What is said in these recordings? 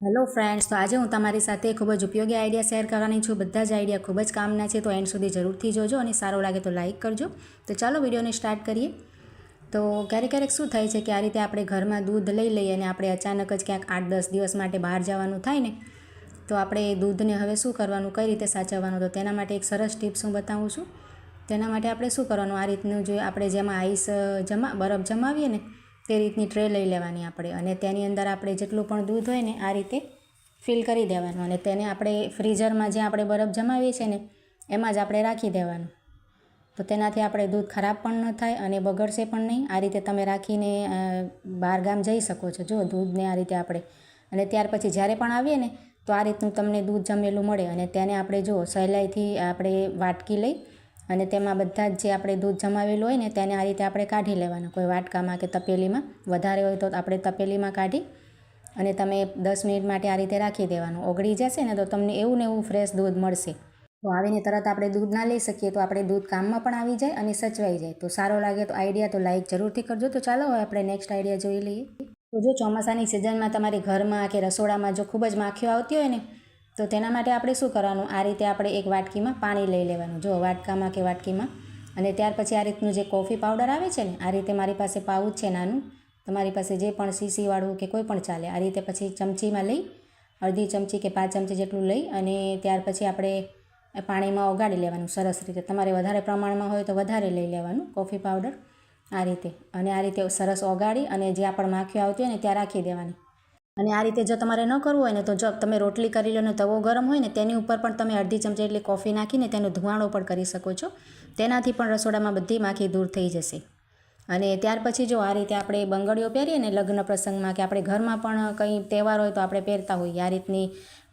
Hello friends, તો આજે હું તમારી સાથે ખૂબ જ ઉપયોગી આઈડિયા શેર કરવાની છું। બધા જ આઈડિયા ખૂબ જ કામના છે, તો એન્ડ સુધી જરૂરથી જોજો અને સારો લાગે તો લાઇક કરજો। તો ચાલો વિડીયોને સ્ટાર્ટ કરીએ। તો ક્યારેક શું થાય છે કે આ રીતે આપણે ઘરમાં દૂધ લઈ લઈએ અને આપણે અચાનક જ ક્યાંક 8-10 દિવસ માટે બહાર જવાનું થાય ને, તો આપણે દૂધને હવે શું કરવાનું, કઈ રીતે સાચવવાનું, તો તેના માટે એક સરસ ટિપ્સ હું બતાવું છું। તેના માટે આપણે શું કરવાનું, આ રીતનું જે આપણે જેમાં આઈસ બરફ જમાવીએ ને તે રીતની ટ્રે લઈ લેવાની આપણે, અને તેની અંદર આપણે જેટલું પણ દૂધ હોય ને આ રીતે ફિલ કરી દેવાનું, અને તેને આપણે ફ્રીઝરમાં જે આપણે બરફ જમાવીએ છીએ ને એમાં જ આપણે રાખી દેવાનું। તો તેનાથી આપણે દૂધ ખરાબ પણ ન થાય અને બગડશે પણ નહીં। આ રીતે તમે રાખીને બહાર ગામ જઈ શકો છો, જો દૂધને આ રીતે આપણે, અને ત્યાર પછી જ્યારે પણ આવીએ ને તો આ રીતનું તમને દૂધ જમેલું મળે, અને તેને આપણે જો સહેલાઈથી આપણે વાટકી લઈ અને તેમાં બધા જ જે આપણે દૂધ જમાવેલું હોય ને તેને આ રીતે આપણે કાઢી લેવાનું, કોઈ વાટકામાં કે તપેલીમાં। વધારે હોય તો આપણે તપેલીમાં કાઢી અને તમે 10 મિનિટ માટે આ રીતે રાખી દેવાનું। ઓગળી જશે ને તો તમને એવું ને એવું ફ્રેશ દૂધ મળશે। તો આવીને તરત આપણે દૂધ ના લઈ શકીએ, તો આપણે દૂધ કામમાં પણ આવી જાય અને સચવાઈ જાય। તો સારો લાગે તો આઈડિયા તો લાઈક જરૂરથી કરજો। તો ચાલો હવે આપણે નેક્સ્ટ આઈડિયા જોઈ લઈએ। તો જો ચોમાસાની સિઝનમાં તમારી ઘરમાં કે રસોડામાં જો ખૂબ જ માખીઓ આવતી હોય ને, તો તેના માટે આપણે શું કરવાનું, આ રીતે આપણે એક વાટકીમાં પાણી લઈ લેવાનું, જો વાટકામાં કે વાટકીમાં, અને ત્યાર પછી આ રીતનું જે કોફી પાવડર આવે છે ને, આ રીતે મારી પાસે પાઉચ છે નાનું, તમારી પાસે જે પણ સીસીવાળું કે કોઈ પણ ચાલે, આ રીતે પછી ચમચીમાં લઈ અડધી ચમચી કે 5 ચમચી જેટલું લઈ અને ત્યાર પછી આપણે પાણીમાં ઓગાળી લેવાનું સરસ રીતે। તમારે વધારે પ્રમાણમાં હોય તો વધારે લઈ લેવાનું કોફી પાવડર આ રીતે, અને આ રીતે સરસ ઓગાળી અને જ્યાં પણ માખીઓ આવતી હોય ને ત્યાં રાખી દેવાની। અને આ રીતે જો તમારે ન કરવું હોય ને, તો જો તમે રોટલી કરી લો ને તવો ગરમ હોય ને તેની ઉપર પણ તમે અડધી ચમચી જેટલી કોફી નાખીને તેનો ધુવાણો પણ કરી શકો છો। તેનાથી પણ રસોડામાં બધી માખી દૂર થઈ જશે। અને ત્યાર પછી જો આ રીતે આપણે બંગડીઓ પહેરીએ ને લગ્ન પ્રસંગમાં, કે આપણે ઘરમાં પણ કંઈ તહેવાર હોય તો આપણે પહેરતા હોઈએ, આ રીતની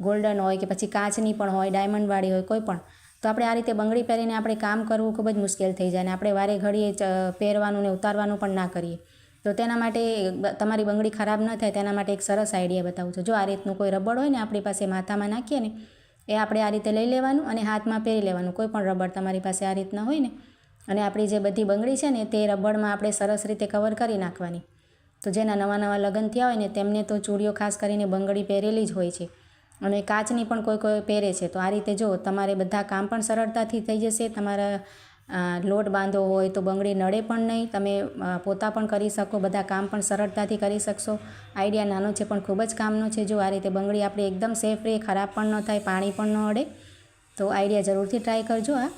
ગોલ્ડન હોય કે પછી કાચની પણ હોય, ડાયમંડવાળી હોય, કોઈ પણ, તો આપણે આ રીતે બંગડી પહેરીને આપણે કામ કરવું ખૂબ જ મુશ્કેલ થઈ જાય, અને આપણે વારે ઘડીએ પહેરવાનું ને ઉતારવાનું પણ ના કરીએ। તો તેના માટે તમારી બંગડી ખરાબ ન થાય તેના માટે એક સરસ આઈડિયા બતાવું છું। જો આ રીતનું કોઈ રબડ હોય ને આપણી પાસે માથામાં નાખીએ ને, એ આપણે આ રીતે લઈ લેવાનું અને હાથમાં પહેરી લેવાનું, કોઈ પણ રબડ તમારી પાસે આ રીતના હોય ને, અને આપણી જે બધી બંગડી છે ને તે રબડમાં આપણે સરસ રીતે કવર કરી નાખવાની। તો જેના નવા લગ્ન થયા હોય ને તેમને તો ચૂડીઓ ખાસ કરીને બંગડી પહેરેલી જ હોય છે, અને કાચની પણ કોઈ પહેરે છે। તો આ રીતે જો તમારે બધા કામ પણ સરળતાથી થઈ જશે। તમારા લોટ બાંધો હોય તો બંગડી નડે પણ નહીં, તમે પોતા પણ કરી શકો, બધા કામ પણ સરળતાથી કરી શકશો। આઈડિયા નાનો છે પણ ખૂબ જ કામનો છે। જો આ રીતે બંગડી આપણી એકદમ સેફ રહે, ખરાબ પણ ન થાય, પાણી પણ ન અડે, તો આઈડિયા જરૂરથી ટ્રાય કરજો આ।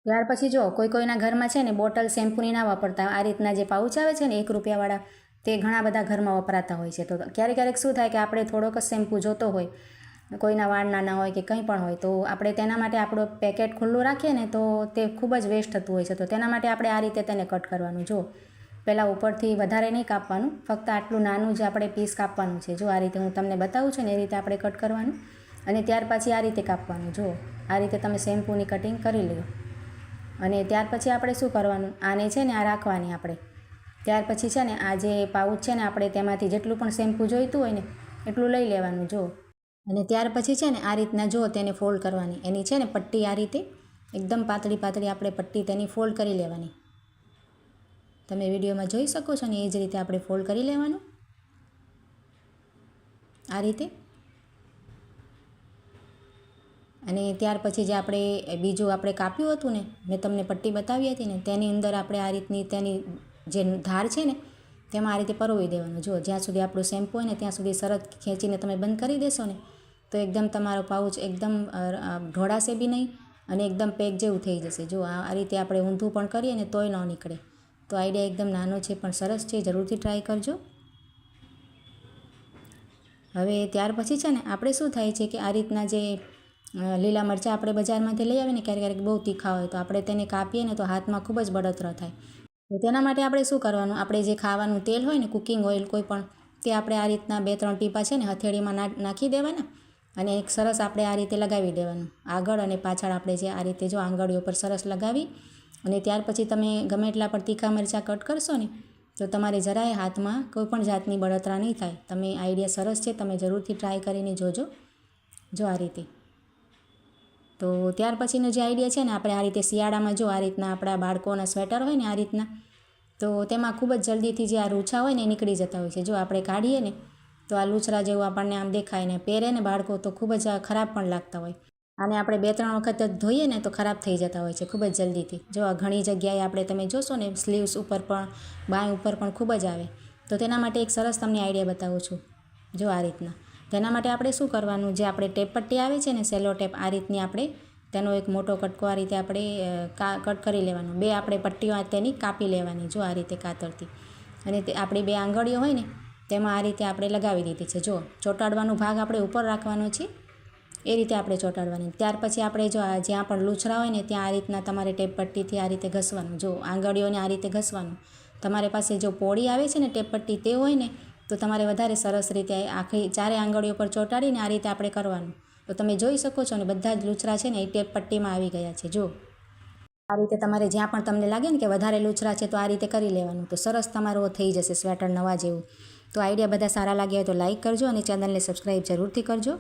ત્યાર પછી જો કોઈના ઘરમાં છે ને બોટલ શેમ્પૂની ના વાપરતા, આ રીતના જે પાઉચ આવે છે ને 1 રૂપિયાવાળા, તે ઘણા બધા ઘરમાં વપરાતા હોય છે। તો ક્યારેક શું થાય કે આપણે થોડોક જ શેમ્પૂ જોતો હોય, કોઈના વાળ નાના હોય કે કંઈ પણ હોય, તો આપણે તેના માટે આપણો પેકેટ ખુલ્લું રાખીએ ને તો તે ખૂબ જ વેસ્ટ થતું હોય છે। તો તેના માટે આપણે આ રીતે તેને કટ કરવાનું। જો પહેલાં ઉપરથી વધારે નહીં કાપવાનું, ફક્ત આટલું નાનું જ આપણે પીસ કાપવાનું છે। જો આ રીતે હું તમને બતાવું છું ને એ રીતે આપણે કટ કરવાનું, અને ત્યાર પછી આ રીતે કાપવાનું। જો આ રીતે તમે શેમ્પૂની કટિંગ કરી લો, અને ત્યાર પછી આપણે શું કરવાનું, આને છે ને આ રાખવાની આપણે, ત્યાર પછી છે ને આ જે પાઉચ છે ને આપણે તેમાંથી જેટલું પણ શેમ્પૂ જોઈતું હોય ને એટલું લઈ લેવાનું। જો અને ત્યાર પછી છે ને આ રીતના જો તેને ફોલ્ડ કરવાની, એની છે ને પટ્ટી આ રીતે એકદમ પાતળી આપણે પટ્ટી તેની ફોલ્ડ કરી લેવાની। તમે વિડીયોમાં જોઈ શકો છો ને એ જ રીતે આપણે ફોલ્ડ કરી લેવાનું આ રીતે। અને ત્યાર પછી જે આપણે બીજું આપણે કાપ્યું હતું ને, મેં તમને પટ્ટી બતાવી હતી ને, તેની અંદર આપણે આ રીતની તેની જે ધાર છે ને તેમાં આ રીતે પરોવી દેવાનું। જો જ્યાં સુધી આપણું શેમ્પૂ હોય ને ત્યાં સુધી સરસ ખેંચીને તમે બંધ કરી દેશો ને, તો એકદમ તમારો પાઉચ એકદમ ઢોળાશે બી નહીં અને એકદમ પેક જેવું થઈ જશે। જો આ રીતે આપણે ઊંધું પણ કરીએ ને તોય ન નીકળે। તો આઈડિયા એકદમ નાનો છે પણ સરસ છે, જરૂરથી ટ્રાય કરજો। હવે ત્યાર પછી છે ને આપણે શું થાય છે કે આ રીતના જે લીલા મરચાં આપણે બજારમાંથી લઈ આવીએ ને, ક્યારેક બહુ તીખા હોય તો આપણે તેને કાપીએ ને તો હાથમાં ખૂબ જ બળતરા થાય। તો તેના માટે આપણે શું કરવાનું, આપણે જે ખાવાનું તેલ હોય ને, કુકિંગ ઓઇલ કોઈ પણ, તે આપણે આ રીતના 2-3 ટીપા છે ને હથેળીમાં નાખી દેવાના, અને એક સરસ આપણે આ રીતે લગાવી દેવાનું આગળ અને પાછળ, આપણે જે આ રીતે જો આંગળીઓ પર સરસ લગાવી, અને ત્યાર પછી તમે ગમે એટલા પર તીખા મરચાં કટ કરશો ને તો તમારે જરાય હાથમાં કોઈ પણ જાતની બળતરા નહીં થાય। તમે આઈડિયા સરસ છે, તમે જરૂરથી ટ્રાય કરીને જોજો। જો આ રીતે, તો ત્યાર પછીનો જે આઈડિયા છે ને, આપણે આ રીતે શિયાળામાં જો આ રીતના આપણા બાળકોના સ્વેટર હોય ને આ રીતના, તો તેમાં ખૂબ જ જલ્દીથી જે આ રૂછા હોય ને એ નીકળી જતા હોય છે। જો આપણે કાઢીએ ને તો આ લૂછરા જેવું આપણને આમ દેખાય ને પહેરે ને બાળકો તો ખૂબ જ ખરાબ પણ લાગતા હોય. અને આપણે 2-3 વખત ધોઈએ ને તો ખરાબ થઈ જતા હોય છે ખૂબ જ જલ્દીથી. જો આ ઘણી જગ્યાએ આપણે તમે જોશો ને સ્લીવ્સ ઉપર પણ બાંય ઉપર પણ ખૂબ જ આવે. તો તેના માટે એક સરસ તમને આઈડિયા બતાવું છું. જો આ રીતના તેના માટે આપણે શું કરવાનું, જે આપણે ટેપ પટ્ટી આવે છે ને સેલો ટેપ, આ રીતની આપણે તેનો એક મોટો કટકો આ રીતે આપણે કટ કરી લેવાનો. 2 આપણે પટ્ટીઓ તેની કાપી લેવાની જો આ રીતે કાતરથી. અને તે આપણી 2 આંગળીઓ હોય ને તેમાં આ રીતે આપણે લગાવી દીધી છે. જો ચોંટાડવાનો ભાગ આપણે ઉપર રાખવાનો છે, એ રીતે આપણે ચોંટાડવાની. ત્યાર પછી આપણે જો જ્યાં પણ લૂછરા હોય ને ત્યાં આ રીતના તમારે ટેપ પટ્ટીથી આ રીતે ઘસવાનું. જો આંગળીઓને આ રીતે ઘસવાનું. તમારી પાસે જો પોળી આવે છે ને ટેપ પટ્ટી તે હોય ને તો તમારે વધારે સરસ રીતે આખી 4 આંગળીઓ પર ચોંટાડીને આ રીતે આપણે કરવાનું. તો તમે જોઈ શકો છો ને બધા જ લૂછરા છે ને એ ટેપ પટ્ટીમાં આવી ગયા છે. જો આ રીતે તમારે જ્યાં પણ તમને લાગે ને કે વધારે લૂછરા છે તો આ રીતે કરી લેવાનું. તો સરસ તમારું થઈ જશે સ્વેટર નવા જેવું. તો આઈડિયા બધા સારા લાગ્યા હોય તો લાઇક કરજો અને ચેનલને સબસ્ક્રાઈબ જરૂરથી કરજો.